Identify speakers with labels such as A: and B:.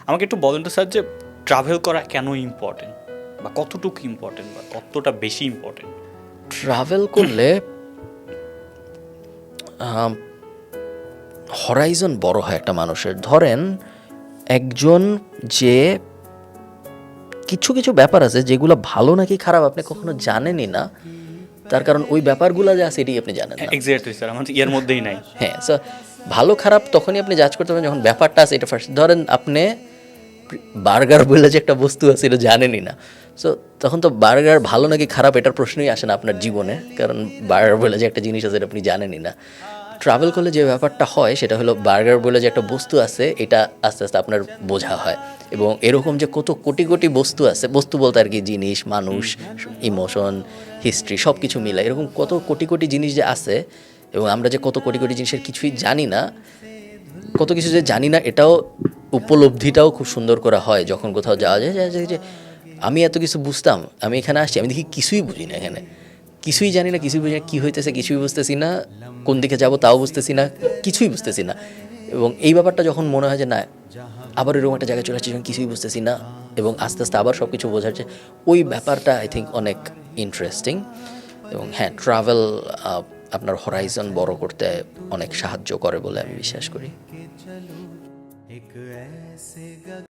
A: আমাকে একটু বলেন তো স্যার যে ট্রাভেল করা কেন ইম্পর্টেন্ট, বা কতটুকু ইম্পর্টেন্ট, বা কতটা বেশি ইম্পর্টেন্ট?
B: ট্রাভেল করলে হরাইজন বড় হয় একটা মানুষের। ধরেন একজন যে কিছু কিছু ব্যাপার আছে যেগুলো ভালো নাকি খারাপ আপনি কখনো জানেনই না, তার কারণ ওই ব্যাপারগুলো যে আছে এটাই আপনি জানেন না।
A: এক্স্যাক্টলি স্যার, আমার এর মধ্যেই নাই।
B: হ্যাঁ, সো ভালো খারাপ তখনই আপনি জাজ করতে পারেন যখন ব্যাপারটা আছে এটা ফার্স্ট। ধরেন আপনি বার্গার বলে যে একটা বস্তু আছে এটা জানেনই না, সো তখন তো বার্গার ভালো নাকি খারাপ এটার প্রশ্নই আসে না আপনার জীবনে, কারণ বার্গার বলে যে একটা জিনিস আছে এটা আপনি জানেনই না। ট্রাভেল করলে যে ব্যাপারটা হয় সেটা হলো বার্গার বলে যে একটা বস্তু আছে এটা আস্তে আস্তে আপনার বোঝা হয়, এবং এরকম যে কত কোটি কোটি বস্তু আছে, বস্তু বলতে আর কি জিনিস, মানুষ, ইমোশন, হিস্ট্রি সব কিছু মিলে এরকম কত কোটি কোটি জিনিস যে আছে, এবং আমরা যে কত কোটি কোটি জিনিসের কিছুই জানি না, কত কিছু যে জানি না এটাও উপলব্ধিটাও খুব সুন্দর করা হয় যখন কোথাও যাওয়া যায়। যে আমি এত কিছু বুঝতাম, আমি এখানে আসছি, আমি দেখি কিছুই বুঝি না, এখানে কিছুই জানি না, কিছুই বুঝি না, কী হইতেছে কিছুই বুঝতেছি না, কোন দিকে যাব তাও বুঝতেছি না, কিছুই বুঝতেছি না। এবং এই ব্যাপারটা যখন মনে হয় যে না আবার এরকম একটা জায়গায় চলে আসছি যখন কিছুই বুঝতেছি না এবং আস্তে আস্তে আবার সব কিছু বোঝার যে ওই ব্যাপারটা আই থিঙ্ক অনেক ইন্টারেস্টিং। এবং হ্যাঁ, ট্রাভেল আপনার হরাইজন বড় করতে অনেক সাহায্য করে বলে আমি বিশ্বাস করি।